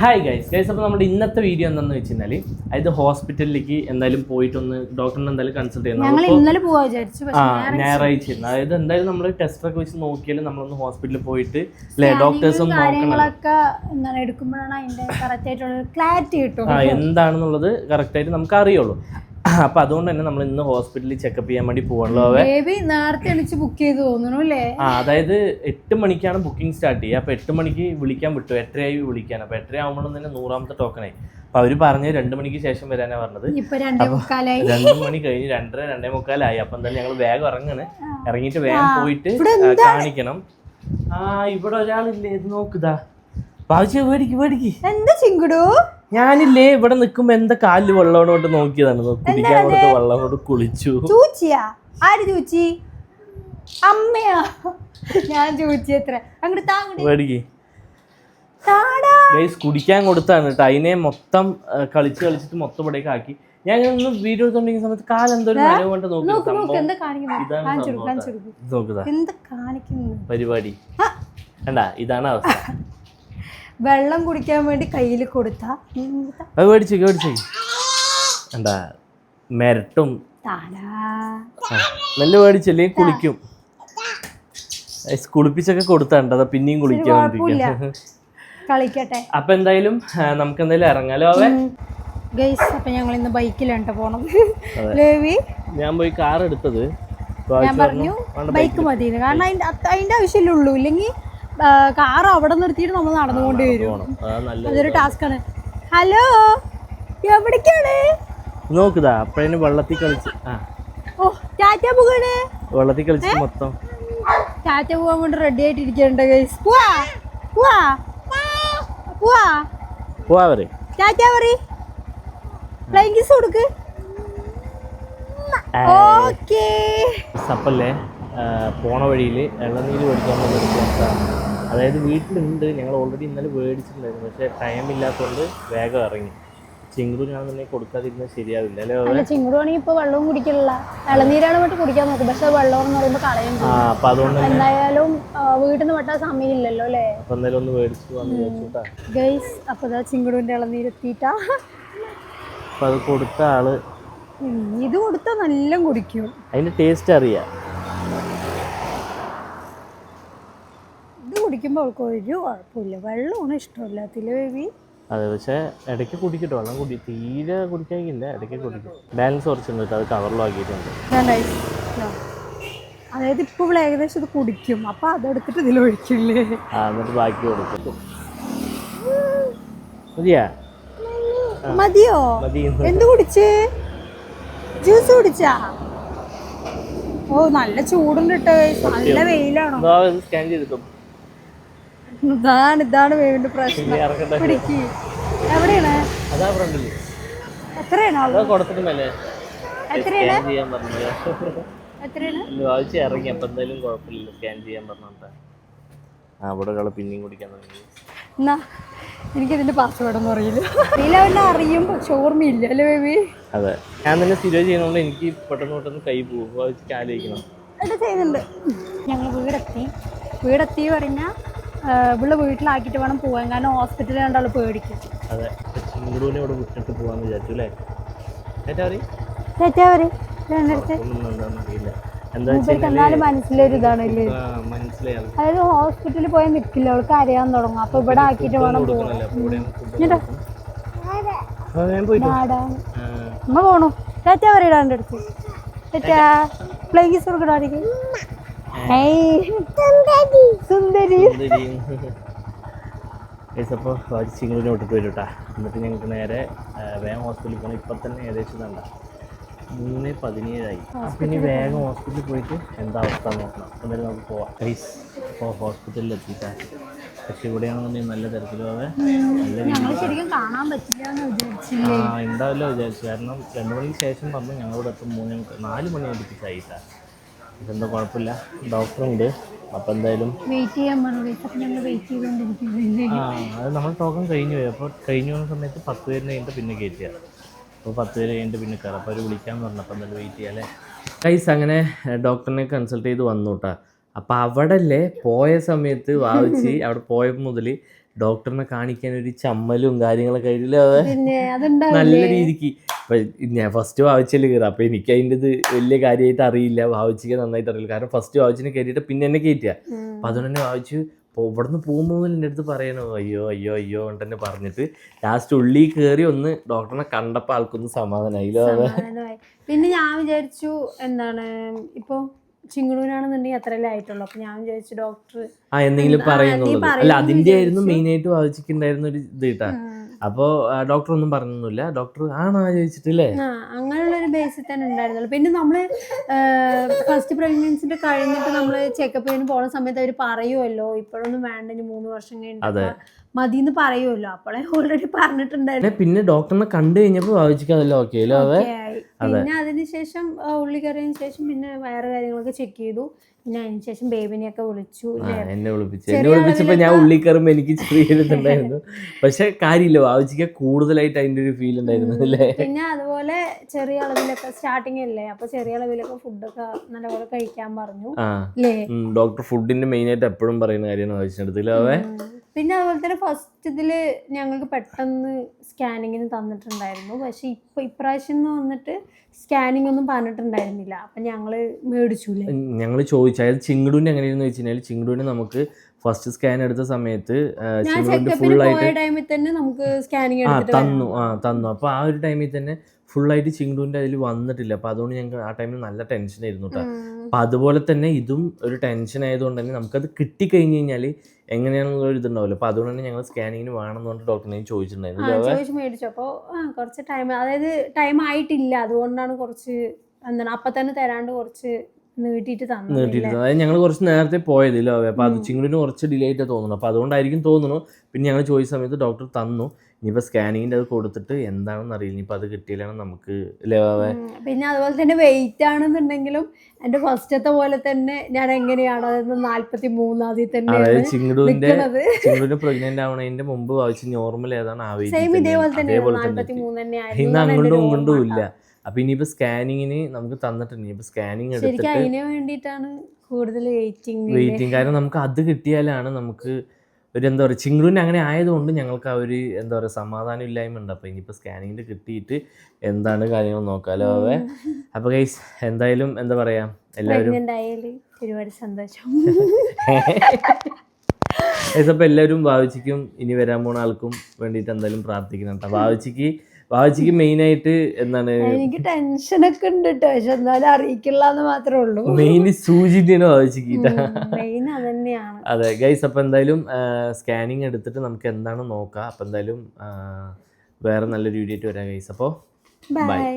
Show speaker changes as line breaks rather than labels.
Hi guys അപ്പോൾ നമ്മുടെ ഇന്നത്തെ വീഡിയോ എന്താണെന്ന് വെച്ച് കഴിഞ്ഞാൽ അതായത് ഹോസ്പിറ്റലിലേക്ക് എന്തായാലും പോയിട്ടൊന്ന് ഡോക്ടറിനെ എന്തായാലും കൺസൾട്ട് ചെയ്യണം. ഞായറാഴ്ച അതായത് എന്തായാലും നമ്മൾ ടെസ്റ്റ് ഒക്കെ വെച്ച് നോക്കിയാലും നമ്മളൊന്ന് ഹോസ്പിറ്റലിൽ പോയിട്ട് അല്ലേ ഡോക്ടേഴ്സ് ഒന്ന് നോക്കണം എന്താണെന്നുള്ളത് കറക്റ്റായിട്ട് നമുക്ക് അറിയുള്ളൂ. അപ്പൊ അതുകൊണ്ട് തന്നെ നമ്മൾ ഇന്ന് ഹോസ്പിറ്റലിൽ ചെക്കപ്പ് ചെയ്യാൻ വേണ്ടി പോകണല്ലോ.
നേരത്തെ ബുക്ക് ചെയ്ത് തോന്നുന്നു അല്ലേ?
അതായത് 8 മണിക്കാണ് ബുക്കിംഗ് സ്റ്റാർട്ട് ചെയ്യുക. അപ്പൊ 8 മണിക്ക് വിളിക്കാൻ വിട്ടു, 8:30 വിളിക്കാൻ. അപ്പൊ 8:30 ആകുമ്പോഴും തന്നെ 100ാമത്തെ ടോക്കണായി. അപ്പൊ അവര് പറഞ്ഞ് 2 മണിക്ക് ശേഷം വരാനാ പറഞ്ഞത്. 2 മണി കഴിഞ്ഞ് 2:30 2:45 അപ്പൊ എന്തായാലും ഞങ്ങൾ വേഗം ഇറങ്ങിയിട്ട് വേഗം പോയിട്ട് കാണിക്കണം. ഇവിടെ ഒരാളില്ലേ, ഇത് നോക്കുതാ പേടിക്ക്.
എന്താ ചിങ്കുടു?
ഞാനില്ലേ ഇവിടെ നിൽക്കുമ്പോ എന്താ കാലില് വെള്ളം കൊണ്ട് നോക്കിയതാണ്, കുടിക്കാൻ കൊടുത്ത് വെള്ളം കൊണ്ട് കുളിച്ചു.
ആര് ചൂച്ചി? അമ്മയാ? ഞാൻ ചൂച്ചി എത്ര
പേടിക്ക് ഗൈസ് കുടിക്കാൻ കൊടുത്താണ് കേട്ടോ. അതിനെ മൊത്തം കളിച്ചിട്ട് മൊത്തം ഇവിടേക്ക് ആക്കി. ഞാൻ വീഡിയോ എടുത്തോണ്ടിരിക്കുന്ന സമയത്ത് കാലെന്തോ ഒരു നനവ് കൊണ്ട് നോക്കുതാ പരിപാടി കണ്ടാ. ഇതാണ് അവസ്ഥ.
വെള്ളം കുടിക്കാൻ വേണ്ടി കയ്യിൽ കൊടുത്താ
മേടിച്ചു എന്താ മെരട്ടും നല്ല മേടിച്ചല്ലേ കുളിക്കും. കുളിപ്പിച്ചൊക്കെ കൊടുത്താണ്ടത് പിന്നെയും കുളിക്കാൻ വേണ്ടി
കളിക്കട്ടെ.
അപ്പൊ എന്തായാലും നമുക്ക് എന്തായാലും ഇറങ്ങാലോ.
അപ്പൊ ഞങ്ങൾ ഇന്ന് ബൈക്കിലാണ് പോണത്.
ഞാൻ പോയി കാർ എടുത്തത്.
ഞാൻ പറഞ്ഞു ബൈക്ക് മതി, കാരണം അതിന്റെ ആവശ്യമല്ലേ ഇല്ലെങ്കിൽ കാർ അവിടെ നിർത്തിയിട്ട് നമ്മൾ നടന്നുകൊണ്ട് വരും. അതൊരു ടാസ്ക് ആണ്. ഹലോ, എവിടേക്കാണ്
നോക്കുതാ? അപ്പഴേന് വെള്ളത്തിൽ കളിച്ച്
ടാറ്റ പോകാണ്.
വെള്ളത്തിൽ കളിച്ച് മൊത്തം
ടാറ്റ പോകാൻ വേണ്ടി റെഡി ആയിട്ടിരിക്കണ്ട ഗൈസ്. ടാറ്റ പറ, ഫ്ലൈയിങ് കിസ് കൊടുക്ക്. ഓക്കേ.
സപ്പല്ലേ പോണ വഴിയിൽ ഇളനീര് മേടിക്കാൻ വന്നിരിക്കുക. അതായത് വീട്ടിലുണ്ട്, ഞങ്ങൾ ഓൾറെഡി ഇന്നലെ മേടിച്ചിട്ടുണ്ടായിരുന്നു. പക്ഷേ ടൈം ഇല്ലാത്തതുകൊണ്ട് വേഗം ഇറങ്ങി. ചിങ്കുറിനാണെന്നുണ്ടെങ്കിൽ കൊടുക്കാതിരുന്നത് ശരിയാവില്ല അല്ലേ?
ചിങ്കുറാണെങ്കിൽ ഇപ്പോൾ വെള്ളവും കുടിക്കില്ല, ഇളനീരാണ് മറ്റും കുടിക്കാൻ നോക്കും. പക്ഷെ വെള്ളം എന്ന് പറയുമ്പോൾ കളയും.
അപ്പൊ അതുകൊണ്ട്
എന്തായാലും വീട്ടിൽ നിന്ന് വെട്ടാൻ സമയമില്ലല്ലോ അല്ലേ?
അപ്പൊ എന്തായാലും ഒന്ന് മേടിച്ചു വന്നു
ഗൈസ്. അപ്പൊ ചിങ്കുടുവിന്റെ ഇളനീരെത്തിയിട്ടാ.
അപ്പൊ അത് കൊടുത്ത ആള്
ഇത് കൊടുത്താ നല്ല കുടിക്കും.
അതിന്റെ ടേസ്റ്റ് അറിയാം.
ഇത് കുടിക്കുമ്പോൾ അവൾക്ക് ഒരു കുഴപ്പമില്ല. വെള്ളമാണ് ഇഷ്ടമില്ലാത്തില്ല ബേബി.
അതെ, പക്ഷെ ഇടയ്ക്ക് കുടിക്കട്ടോ. വെള്ളം തീരെ കുടിക്കാനില്ല, ഇടയ്ക്ക് കുടിക്കും. ബാലൻസ് കുറച്ചുണ്ട്, അത് കവറിലാക്കിയിട്ടുണ്ട്.
അതായത് ഇപ്പൊ ഇവിടെ ഏകദേശം ഇത് കുടിക്കും. അപ്പൊ അതെടുത്തിട്ട് ഇതിൽ ഒഴിക്കില്ലേ?
എന്നിട്ട് ബാക്കി കൊടുക്കും.
മതിയോ? എന്ത് കുടിച്ച്? ജ്യൂസ് കുടിച്ചാ? ഓ, നല്ല ചൂടുണ്ട് കേട്ടോ. നല്ല വെയിലാണോ?
സ്കാൻ ചെയ്തിട്ടും
ഇതാണ് വേവിന്റെ പ്രശ്നം. പിടിക്ക്. എവിടെയാണ്? എത്രയാണ്?
ഇറങ്ങി. അപ്പൊ എന്തായാലും കുഴപ്പമില്ല, സ്കാൻ ചെയ്യാൻ പറഞ്ഞോട്ടെ. അവിടെ ഒരാളെ പിന്നെയും കുടിക്കാൻ തുടങ്ങി.
എന്നാ എനിക്കിതിന്റെ പാസ്വേഡൊന്നും അറിയില്ല. അറിയും, പക്ഷെ ഓർമ്മയില്ല അല്ലേ ബേബി?
അതെ, ഞാൻ തന്നെ സ്ഥിരം ചെയ്യുന്നതുകൊണ്ട് എനിക്ക് പെട്ടെന്ന് കൈ പോകും. ആലോചിക്കണം.
ചെയ്യുന്നുണ്ട്. ഞങ്ങൾ വീടെത്തി പറഞ്ഞാൽ ഇവിടെ വീട്ടിലാക്കിയിട്ട് വേണം പോകാൻ. കാരണം ഹോസ്പിറ്റലിൽ കണ്ടാൽ പേടിക്കും.
അതെ, ചിങ്കുടൂനെ ഇവിടെ വിട്ടിട്ട് പോകാന്ന് വിചാരിച്ചു അല്ലേ?
മനസ്സിലൊരു ഇതാണല്ലേ. അതായത് ഹോസ്പിറ്റലിൽ പോയാൽ നിൽക്കില്ല, അവൾക്ക് അറിയാൻ തുടങ്ങും. അപ്പൊ ഇവിടെ ആക്കിയിട്ട് വേണം പോകാൻ. അമ്മ പോണു. ടാറ്റ പറയിടാണ്ട് അടുത്ത്. ടാറ്റാ. ഫ്ലൈയിങ് കിസ് കൊടുക്കടാ. സുന്ദരി.
അപ്പോൾ ചിങ്കുടിനെ വിട്ടിട്ട് വരും കേട്ടോ. എന്നിട്ട് ഞങ്ങൾക്ക് നേരെ വേഗം ഹോസ്പിറ്റലിൽ പോകണം. ഇപ്പം തന്നെ ഏകദേശം കണ്ട 3:17 അപ്പം ഇനി വേഗം ഹോസ്പിറ്റലിൽ പോയിട്ട് എന്താ അവസ്ഥ നോക്കണം. എന്തായാലും നമുക്ക് പോവാം. അപ്പോൾ ഹോസ്പിറ്റലിൽ എത്തിയിട്ടാ. പക്ഷെ ഇവിടെയാണെന്നുണ്ടെങ്കിൽ നല്ല തിരക്കിലും ഉണ്ടാവില്ല വിചാരിച്ചു. കാരണം 2 മണിക്ക് ശേഷം പറഞ്ഞു ഞങ്ങളിവിടെ എത്തും 4 മണി അടുപ്പിച്ചായിട്ടാ. ഇതെന്താ കുഴപ്പമില്ല, ഡോക്ടറുണ്ട്. അപ്പം എന്തായാലും അത് നമ്മൾ ടോക്കൺ കഴിഞ്ഞു പോയി. അപ്പോൾ കഴിഞ്ഞു പോകുന്ന സമയത്ത് 10 പേരിന് കഴിഞ്ഞിട്ട് പിന്നെ കയറ്റുക. അപ്പോൾ 10 പേര് കഴിഞ്ഞിട്ട് പിന്നെ കയറാം. അപ്പോൾ അവർ വിളിക്കാൻ പറഞ്ഞു. അപ്പം എന്തായാലും വെയിറ്റ് ചെയ്യാം അല്ലേ ഗൈസ്. അങ്ങനെ ഡോക്ടറിനെ കൺസൾട്ട് ചെയ്ത് വന്നു കേട്ടോ. അപ്പം അവിടെ അല്ലേ പോയ സമയത്ത് വാവിച്ച് അവിടെ പോയപ്പോൾ മുതൽ ഡോക്ടറിനെ കാണിക്കാൻ ഒരു ചമ്മലും കാര്യങ്ങളൊക്കെ ആയിട്ടില്ല
പിന്നെ അതുണ്ടാവും
നല്ല രീതിക്ക്. അപ്പൊ ഞാൻ ഫസ്റ്റ് വാവിച്ചല്ലേ കയറാം, അപ്പൊ എനിക്ക് അതിൻ്റെ ഇത് വലിയ കാര്യമായിട്ട് അറിയില്ല, വാവിച്ചിക്ക് നന്നായിട്ട് അറിയില്ല. കാരണം ഫസ്റ്റ് വാവിച്ചിനെ കയറ്റിയിട്ട് പിന്നെ എന്നെ കയറ്റുക. അപ്പൊ അതുകൊണ്ട് തന്നെ വാവിച്ചു ഇവിടുന്ന് പോകുമ്പോൾ എൻ്റെ അടുത്ത് പറയണോ അയ്യോ അയ്യോ അയ്യോ കൊണ്ട് തന്നെ പറഞ്ഞിട്ട് ലാസ്റ്റ് ഉള്ളിൽ കയറി ഒന്ന് ഡോക്ടറിനെ കണ്ടപ്പോൾ ആൾക്കൊന്ന് സമാധാനമായില്ലോ.
പിന്നെ ഞാൻ വിചാരിച്ചു എന്താണ് ഇപ്പോൾ ചിങ്ങടൂരാണെന്നുണ്ടെങ്കിൽ അത്രയല്ലേ ആയിട്ടുള്ളൂ. അപ്പൊ ഞാൻ വിചാരിച്ചു ഡോക്ടർ
എന്തെങ്കിലും പറയുന്നുള്ളത് അല്ല, അതിന്റെ ആയിരുന്നു മെയിൻ ആയിട്ട് വായിച്ചിട്ടുണ്ടായിരുന്ന ഒരു ഇത് കേട്ടാ. അപ്പോ ഡോക്ടർ ഒന്നും പറഞ്ഞൊന്നുമില്ല. ഡോക്ടർ ആണോ ചോദിച്ചിട്ടില്ലേ,
അങ്ങനെയുള്ള ഒരു ബേസിൽ തന്നെ ഉണ്ടായിരുന്നുള്ളൂ. പിന്നെ നമ്മള് ഫസ്റ്റ് പ്രഗ്നൻസിന്റെ കഴിഞ്ഞിട്ട് നമ്മള് ചെക്കപ്പിന് പോണ സമയത്ത് അവര് പറയുമല്ലോ ഇപ്പോഴൊന്നും വേണ്ട, ഇനി 3 വർഷം കഴിഞ്ഞിട്ട് മതിന്ന് പറയുമല്ലോ. അപ്പോഴേ ഓൾറെഡി പറഞ്ഞിട്ടുണ്ടായിരുന്നു.
പിന്നെ ഡോക്ടറിനെ കണ്ടു കഴിഞ്ഞപ്പോ വായിച്ചിക്കതല്ലോ ഓക്കെ.
പിന്നെ അതിനുശേഷം ഉള്ളി കയറിയതിനു ശേഷം പിന്നെ വയറ് കാര്യങ്ങളൊക്കെ ചെക്ക് ചെയ്തു. പിന്നെ അതിനുശേഷം ബേബിനെയൊക്കെ വിളിച്ചു.
എന്നെ വിളിപ്പിച്ചപ്പോ ഞാൻ ഉള്ളി കയറുമ്പോ എനിക്ക് ചെറിയൊരിതുണ്ടായിരുന്നു. പക്ഷെ കാര്യമില്ല, വാവിച്ചിക്ക കൂടുതലായിട്ട് അതിന്റെ ഒരു ഫീൽ ഉണ്ടായിരുന്നു അല്ലേ.
പിന്നെ അതുപോലെ ചെറിയ അളവിലൊക്കെ സ്റ്റാർട്ടിങ് അല്ലേ, അപ്പൊ ചെറിയ അളവിലൊക്കെ ഫുഡൊക്കെ നല്ലപോലെ കഴിക്കാൻ പറഞ്ഞു.
ഡോക്ടർ ഫുഡിന്റെ മെയിൻ ആയിട്ട് എപ്പോഴും പറയുന്ന കാര്യമാണ് വായിച്ചെടുത്തില്ല.
പിന്നെ അതുപോലെ തന്നെ ഫസ്റ്റ് ഇതില് ഞങ്ങൾക്ക് പെട്ടെന്ന് സ്കാനിങ്ങിന് തന്നിട്ടുണ്ടായിരുന്നു. പക്ഷെ ഇപ്രാവശ്യം വന്നിട്ട് സ്കാനിങ് ഒന്നും പറഞ്ഞിട്ടുണ്ടായിരുന്നില്ല. അപ്പൊ ഞങ്ങള് മേടിച്ചൂലേ,
ഞങ്ങൾ ചോദിച്ചു. അതായത് ചിങ്ങടൂന്റെ എങ്ങനെയാണെന്ന് വെച്ച് കഴിഞ്ഞാൽ ചിങ്ങടൂന് നമുക്ക് ഫസ്റ്റ് സ്കാൻ എടുത്ത സമയത്ത് ഫുൾ
ടൈമിൽ തന്നെ നമുക്ക് സ്കാനിങ്
തന്നു. അപ്പൊ ആ ഒരു ടൈമിൽ തന്നെ ഫുള്ളായിട്ട് ചിങ്ങടൂന്റെ അതിൽ വന്നിട്ടില്ല. അപ്പൊ അതുകൊണ്ട് ഞങ്ങൾക്ക് ആ ടൈമിൽ നല്ല ടെൻഷൻ ആയിരുന്നു കേട്ടോ. അപ്പൊ അതുപോലെ തന്നെ ഇതും ഒരു ടെൻഷൻ ആയതുകൊണ്ട് തന്നെ നമുക്കത് കിട്ടിക്കഴിഞ്ഞ് കഴിഞ്ഞാൽ എങ്ങനെയാണെന്നുള്ള ഒരു ഇതുണ്ടാവില്ല. അപ്പൊ അതുകൊണ്ട് തന്നെ ഞങ്ങൾ സ്കാനിങ്ങിന് വേണമെന്ന് പറഞ്ഞിട്ട് ഡോക്ടറിനെ ചോദിച്ചിട്ടുണ്ടായിരുന്നു.
മേടിച്ചു. അപ്പോൾ കുറച്ച് ടൈം, അതായത് ടൈം ആയിട്ടില്ല, അതുകൊണ്ടാണ് കുറച്ച് എന്താണ് അപ്പൊ തന്നെ തരാണ്ട് കുറച്ച് നീട്ടിയിട്ട്
അതായത് ഞങ്ങൾ കുറച്ച് നേരത്തെ പോയതില്ലോ. അപ്പൊ അത് ചിങ്ങടിന് കുറച്ച് ഡിലേ ആയിട്ട് തോന്നുന്നു. അപ്പൊ അതുകൊണ്ടായിരിക്കും തോന്നുന്നു. പിന്നെ ഞങ്ങൾ ചോദിച്ച സമയത്ത് ഡോക്ടർ തന്നു. ഇനിയിപ്പോൾ സ്കാനിങ്ങിൻ്റെ അത് കൊടുത്തിട്ട് എന്താണെന്ന് അറിയില്ല. ഇനിയിപ്പോൾ അത് കിട്ടിയില്ലാണ് നമുക്ക്.
പിന്നെ അതുപോലെ തന്നെ വെയിറ്റ് ആണെന്നുണ്ടെങ്കിലും എൻ്റെ ഫസ്റ്റത്തെ പോലെ തന്നെ ഞാൻ എങ്ങനെയാണോ 43 തന്നെ.
അതായത് ചിങ്ങടൂന്റെ പ്രഗ്നന്റ് ആവണതിന്റെ മുമ്പ് വായിച്ച് നോർമൽ ഏതാണ് ആ വെയിറ്റ് അതേപോലെ തന്നെ. ഇന്ന് അങ്ങോട്ടും ഇങ്ങോട്ടും ഇല്ല. അപ്പൊ ഇനിയിപ്പോ സ്കാനിങ്ങിന് നമുക്ക് തന്നിട്ടുണ്ട്. ഇനിയിപ്പോ സ്കാനിങ് എടുത്തിട്ട്
അതിന് വേണ്ടിയിട്ടാണ് കൂടുതൽ
വെയിറ്റിംഗ്. കാരണം നമുക്ക് അത് കിട്ടിയാലാണ് നമുക്ക് ഒരു എന്താ പറയുക, ചിങ്ങടൂന് അങ്ങനെ ആയതുകൊണ്ട് ഞങ്ങൾക്ക് ആ ഒരു എന്താ പറയുക സമാധാനം ഇല്ലായ്മ ഉണ്ട്. അപ്പോൾ ഇനിയിപ്പോൾ സ്കാനിങ്ങിൽ കിട്ടിയിട്ട് എന്താണ് കാര്യങ്ങൾ നോക്കാമല്ലോ. അപ്പോൾ ഗൈസ് എന്തായാലും എന്താ പറയുക, എല്ലാവരും
ഒരുപാട് സന്തോഷം.
അപ്പോൾ എല്ലാവരും വാവിച്ചിക്കും ഇനി വരാൻ പോണ ആൾക്കും വേണ്ടിയിട്ട് എന്തായാലും പ്രാർത്ഥിക്കണം കേട്ടോ. വാവിച്ചിക്ക് മെയിനായിട്ട് എന്താണ്,
എനിക്ക് ടെൻഷനൊക്കെ ഉണ്ട് കേട്ടോ, പക്ഷെ എന്നാലും അറിയിക്കില്ലാന്ന് മാത്രമേ ഉള്ളൂ.
മെയിൻ സൂചിട്ടാണ് വാവിച്ചിക്ക്.
മെയിൻ അതന്നെയാണ്.
അതെ ഗൈസ്, അപ്പോൾ എന്തായാലും സ്കാനിങ് എടുത്തിട്ട് നമുക്ക് എന്താണ് നോക്കാം. അപ്പോൾ എന്തായാലും വേറെ നല്ലൊരു വീഡിയോ ആയിട്ട് വരാം ഗൈസ്. അപ്പോൾ ബൈ.